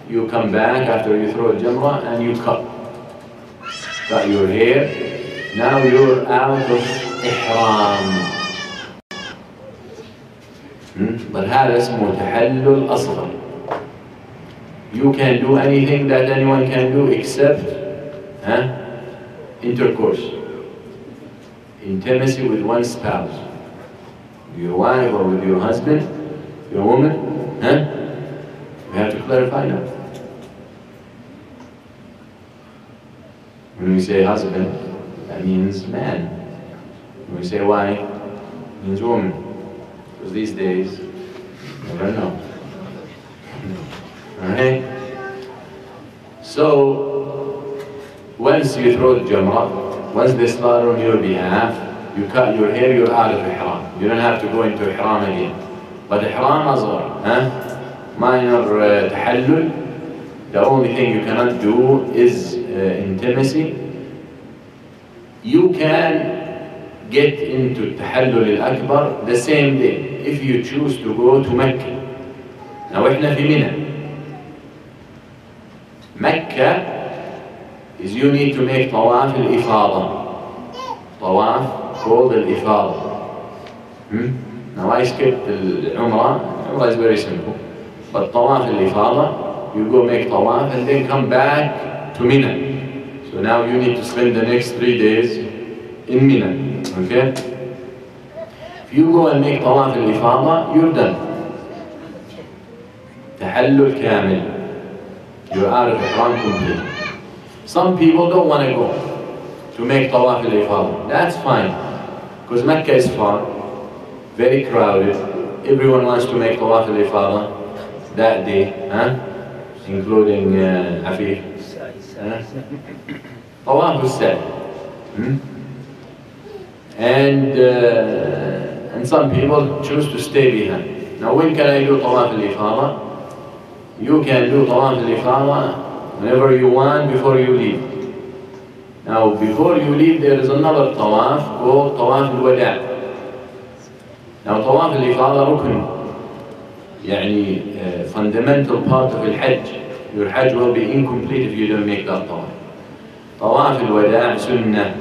you come back after you throw a Jamrah and you cut your hair. Now you're out of Ihram. But هذا اسمه تحلل أصغر. You can do anything that anyone can do except intercourse, intimacy with one spouse, your wife or with your husband, your woman. We have to clarify now. When we say husband, that means man. When we say wife, it means woman. Because these days, you never know. Alright? So, once you throw the Jamrah, once they slaughter on your behalf, you cut your hair, you're out of Ihram. You don't have to go into Ihram again. But Ihram Asghar, minor tahallul, the only thing you cannot do is intimacy. You can get into Tahallul al-Akbar the same day if you choose to go to Mecca. Now احنا في منى. Mecca is you need to make Tawaf al-Ifada. Tawaf called al-Ifada. Now I skipped Umrah. Umrah is very simple. But Tawaf al-Ifada, you go make Tawaf and then come back to Mina. So now you need to spend the next 3 days in Mina. Okay? If you go and make Tawaf al-Ifada, you're done. Tahallul kamil. You're out of Ihram completely. Some people don't want to go to make Tawaf al-Ifada. That's fine. Because Mecca is far, very crowded. Everyone wants to make Tawaf al-Ifada that day, including Afif. Tawaf al-Sa'i. And some people choose to stay behind. Now when can I do Tawaf al-Ifada? You can do Tawaf al-Ifada whenever you want before you leave. Now before you leave there is another Tawaf called Tawaf al-Wada'. Now Tawaf al-Ifada rukn, يعني fundamental part of al-Hajj. Your Hajj will be incomplete if you don't make that Tawaf. Tawaf al-Wada' sunnah.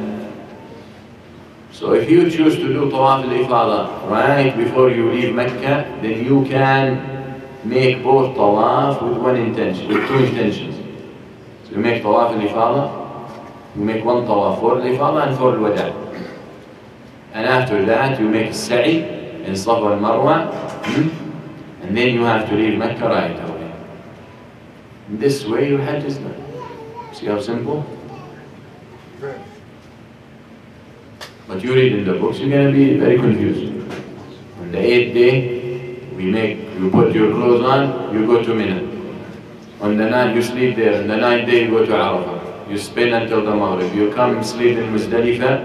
So if you choose to do Tawaf al-Ifada right before you leave Mecca, then you can make both Tawaf with one intention, with two intentions. So you make Tawaf al-Ifada, you make one Tawaf for al-Ifada and for al-Wada'. And after that you make Sa'i in Safa al-Marwa, and then you have to leave Mecca right away. This way your Hajj is done. See how simple? But you read in the books, you're going to be very confused. On the 8th day, you put your clothes on, you go to Mina. On the 9th, you sleep there. On the 9th day, you go to Arafah. You spend until the Maghrib. You come sleep in Muzdalifah.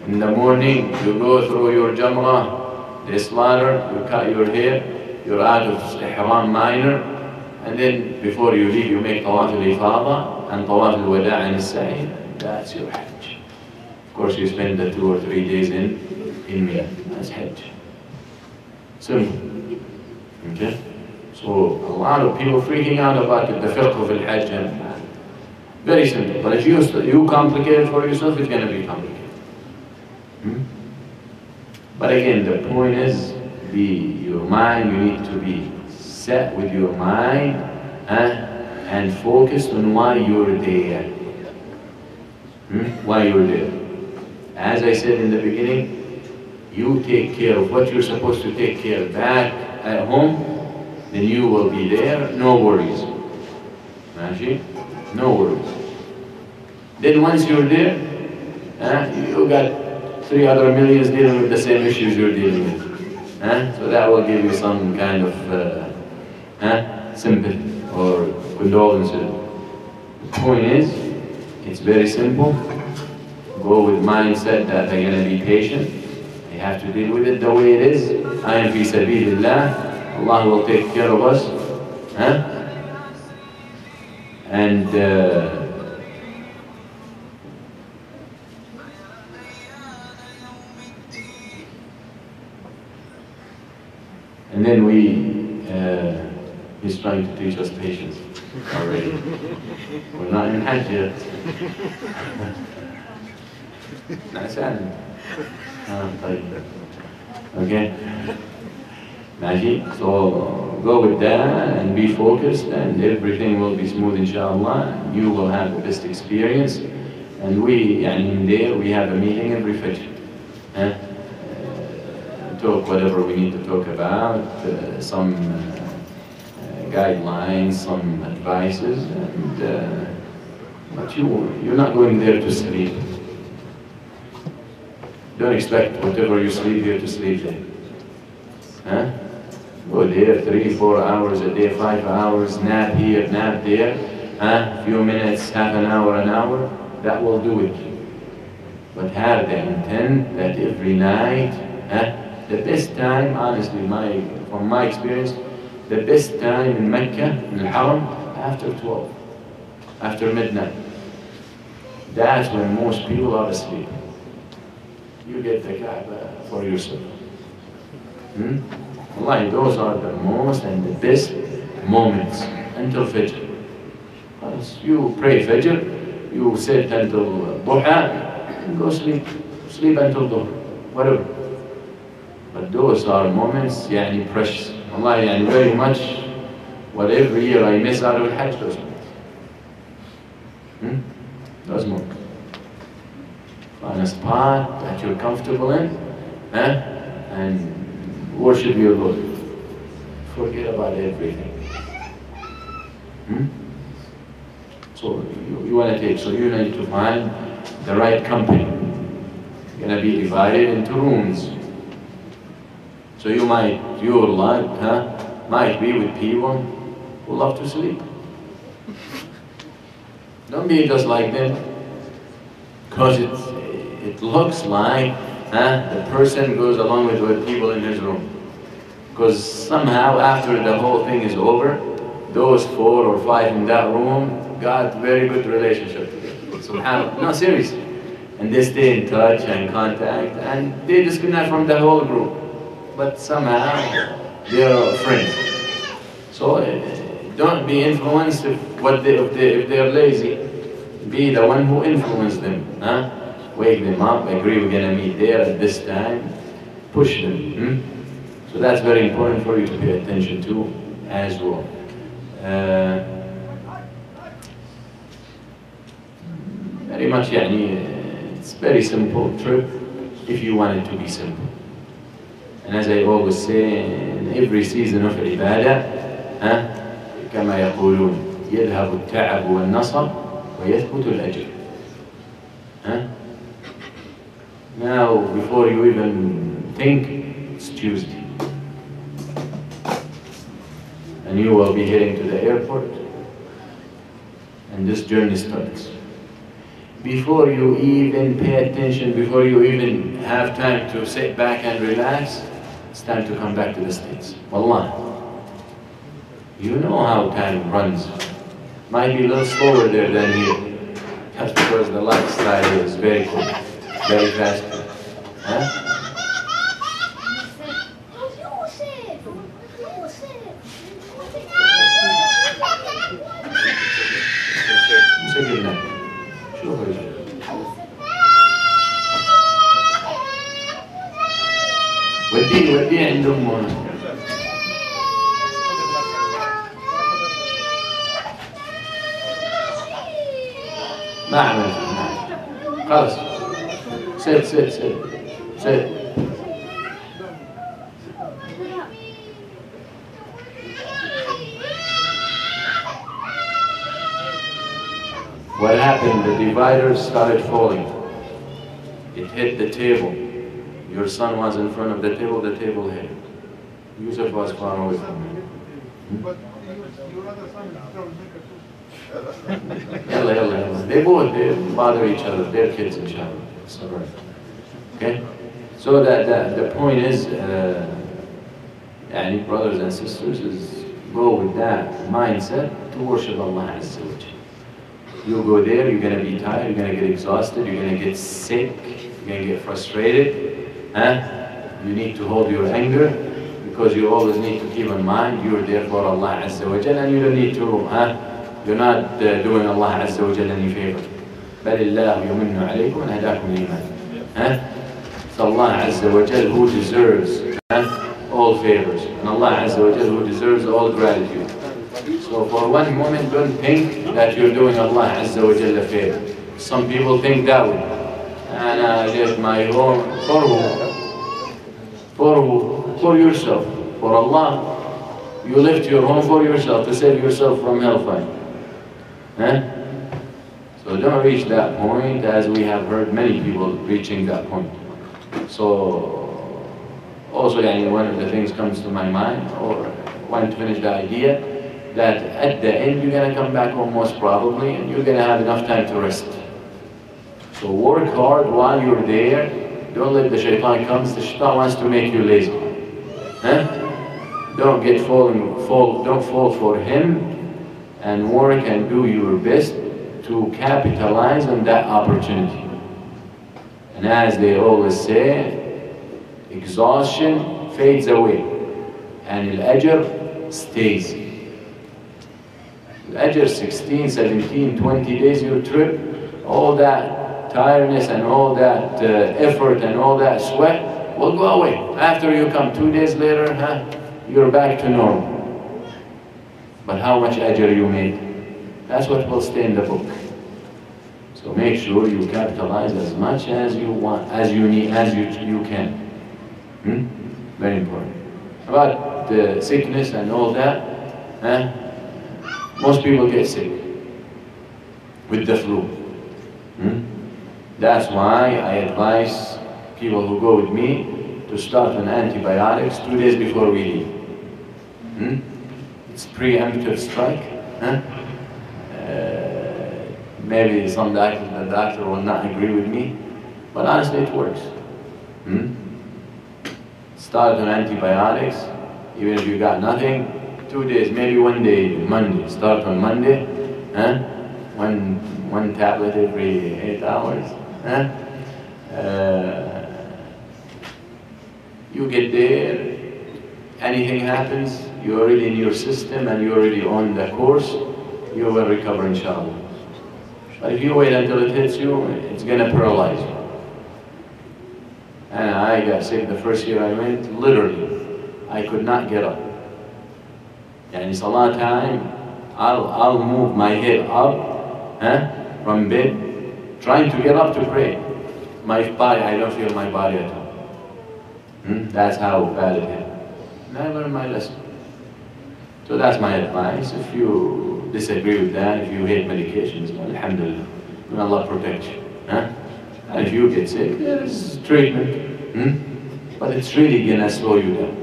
In the morning, you go through your Jamrah, they slaughter, you cut your hair, you're out of Ihram minor, and then before you leave, you make Tawaf al-Ifada and Tawaf al-Wada' and al-Sa'i. That's your Hajj. Of course, you spend the 2 or 3 days in Mina. That's Hajj. Simple. Okay? So, a lot of people freaking out about the fiqh of al-Hajj. Very simple. But if you complicate it for yourself, it's going to be complicated. But again, the point is, your mind, you need to be set with your mind and focused on why you're there. Why you're there. As I said in the beginning, you take care of what you're supposed to take care of back at home, then you will be there, no worries. No worries. Then once you're there, you got 3 other millions dealing with the same issues you're dealing with. So that will give you some kind of sympathy or condolences. The point is, it's very simple. Go with mindset that they're going to be patient. They have to deal with it the way it is. I am fi sabilillah. Allah will take care of us. And then he's trying to teach us patience. already. We're not in Hajj yet. Nasan. Okay. Magic. So go with that and be focused, and everything will be smooth, inshallah. You will have the best experience. And we, in there, we have a meeting every Fajr. Talk whatever we need to talk about, some guidelines, some advices, and but you're not going there to sleep. Don't expect whatever you sleep here to sleep there. Go there 3-4 hours a day, 5 hours, nap here, nap there, few minutes, half an hour, that will do it. But have the intent that every night, the best time, honestly, from my experience, the best time in Mecca, in Al-Haram, after 12, after midnight. That's when most people are asleep. You get the Kaaba for yourself. Wallahi, those are the most and the best moments until Fajr. You pray Fajr, you sit until Duha, and go sleep. Sleep until Dhuhr, whatever. But those are moments, precious. Wallahi, very much what every year I miss out of Hajj, those moments. Those moments. Find a spot that you're comfortable in, and worship your Lord. Forget about everything. So you want to take, so you need to find the right company. You're going to be divided into rooms. So your life might be with people who love to sleep. Don't be just like them, because it looks like the person goes along with the people in his room. Because somehow after the whole thing is over, those 4 or 5 in that room got very good relationship together. SubhanAllah. No, seriously. And they stay in touch and contact, and they disconnect from the whole group. But somehow they are friends. So don't be influenced if they're lazy. Be the one who influences them. Wake them up, agree we're going to meet there at this time, push them. So that's very important for you to pay attention to as well. Very much, it's very simple trip if you want it to be simple. And as I always say, in every season of ibadah, كما يقولون يذهب التعب والنصب ويثبت الأجر. Now, before you even think, it's Tuesday. And you will be heading to the airport, and this journey starts. Before you even pay attention, before you even have time to sit back and relax, it's time to come back to the States. Wallah. You know how time runs. Might be a little slower there than here. That's because the lifestyle is very quick, very fast. ودي عند أمه. ما عملت خلاص. sit. What happened? The divider started falling. It hit the table. Your son was in front of the table hit. Yusuf was far away from him. Your other son is still Yalla. They bother each other. They're kids, inshallah. It's all right. Okay? So the point is, brothers and sisters, is go with that mindset to worship Allah Azza wa Jalla. You go there, you're going to be tired, you're going to get exhausted, you're going to get sick, you're going to get frustrated. You need to hold your anger, because you always need to keep in mind you're there for Allah Azza wa Jalla, and you don't need to You're not doing Allah Azza wa Jalla any favor. بل الله يمن عليكم أن هداكم الإيمان. It's Allah Azza wa Jalla who deserves all favors, and Allah Azza wa Jalla who deserves all gratitude. So for one moment, don't think that you're doing Allah Azza wa Jalla a favor. Some people think that way. And I get my home for who? For who? For yourself. For Allah. You left your home for yourself, to save yourself from hellfire. So don't reach that point, as we have heard many people reaching that point. So also one of the things comes to my mind, or want to finish the idea, that at the end you're going to come back home most probably, and you're going to have enough time to rest. So work hard while you're there. Don't let the shaitan come. The shaitan wants to make you lazy. Don't fall for him, and work and do your best to capitalize on that opportunity. And as they always say, exhaustion fades away and al-ajr stays. Al-ajr 16, 17, 20 days your trip, all that tiredness and all that effort and all that sweat will go away. After you come 2 days later, you're back to normal. But how much ajr you made? That's what will stay in the book. So make sure you capitalize as much as you want, as you need, as you can. Very important. About the sickness and all that, most people get sick with the flu. That's why I advise people who go with me to start on antibiotics 2 days before we leave. It's preemptive strike. Maybe some the doctor will not agree with me, but honestly it works. Start on antibiotics, even if you got nothing, 2 days, maybe 1 day, Monday. Start on Monday, one tablet every 8 hours. You get there, anything happens, you're already in your system and you're already on the course, you will recover inshallah. But if you wait until it hits you, it's going to paralyze you. And I got sick the first year I went, literally, I could not get up. And salah time, I'll move my head up from bed, trying to get up to pray. My body, I don't feel my body at all. That's how bad it is. And I learned my lesson. So that's my advice. If you disagree with that, if you hate medications, well, alhamdulillah, may Allah protect you. And if you get sick, there's treatment. But it's really gonna slow you down.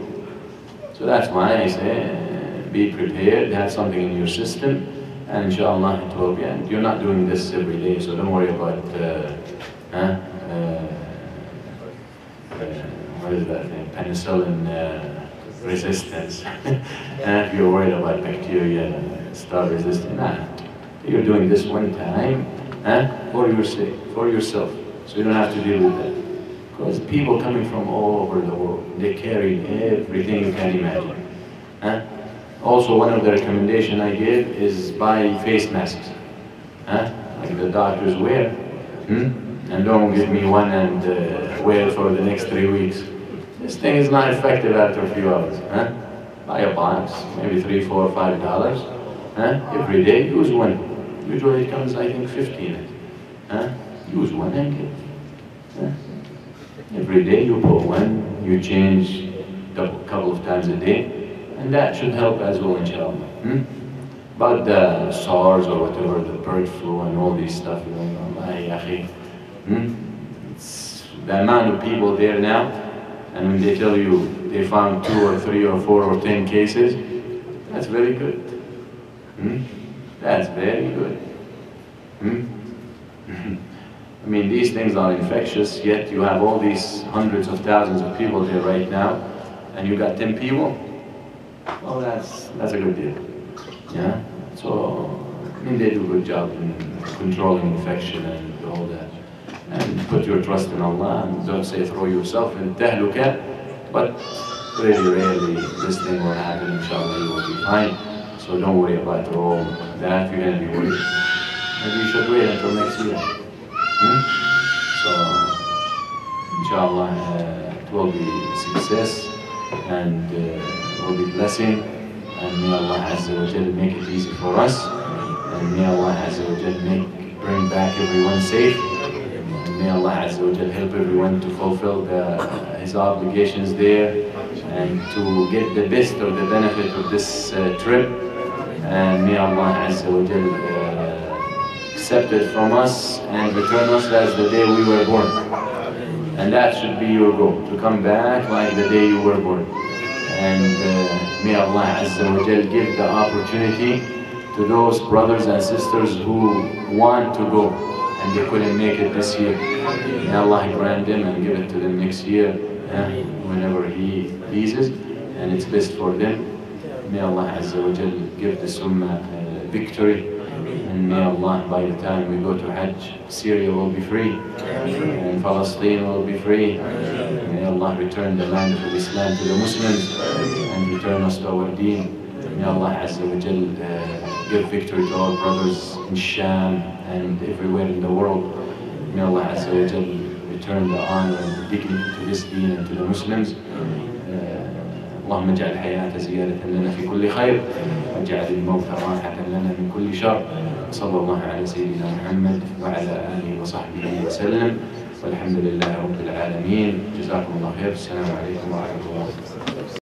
So that's why I say, be prepared, have something in your system, and inshallah it will be. And you're not doing this every day, so don't worry about what is that thing? Penicillin resistance. If you're worried about bacteria, start resisting. Nah, you're doing this one time for your sake, for yourself, so you don't have to deal with that. Because people coming from all over the world, they carry everything you can imagine. Also, one of the recommendations I give is buy face masks, like the doctors wear. And don't give me one and wear it for the next 3 weeks. This thing is not effective after a few hours. Buy a box, maybe $3, $4, $5. Every day, use one. Usually it comes, I think, 15. Use one and get. Every day you put one, you change a couple of times a day, and that should help as well, inshallah. But the SARS or whatever, the bird flu and all these stuff, it's the amount of people there now, and when they tell you they found 2 or 3 or 4 or 10 cases, that's very good. That's very good. I mean, these things are infectious, yet you have all these hundreds of thousands of people there right now, and you got 10 people. Well, that's a good deal. Yeah. So I mean, they do a good job in controlling infection and all that. And put your trust in Allah, and don't say throw yourself in tahluka, but really rarely this thing will happen, inshallah you will be fine. So don't worry about all that. You're going to be worried. Maybe you should wait until next year. So, inshallah, it will be success and it will be blessing. And may Allah Azza wa Jal make it easy for us. And may Allah Azza wa Jal bring back everyone safe. And may Allah Azza wa Jal help everyone to fulfill his obligations there and to get the best of the benefit of this trip. And may Allah Azza wa Jal accept it from us and return us as the day we were born. And that should be your goal, to come back like the day you were born. And may Allah Azza wa Jal give the opportunity to those brothers and sisters who want to go and they couldn't make it this year. May Allah grant them and give it to them next year, whenever He pleases, and it's best for them. May Allah Azza wa Jal give the Sunnah victory. And may Allah, by the time we go to Hajj, Syria will be free, and Palestine will be free. May Allah return the land of Islam to the Muslims, and return us to our deen. May Allah Azza wa Jal give victory to our brothers in Sham and everywhere in the world. May Allah Azza wa Jal return the honor and the dignity to this deen and to the Muslims. اللهم اجعل الحياة زيادة لنا في كل خير واجعل الموت راحة لنا من كل شر. صلى الله على سيدنا محمد وعلى آله وصحبه وسلم والحمد لله رب العالمين. جزاكم الله خير. السلام عليكم ورحمة الله.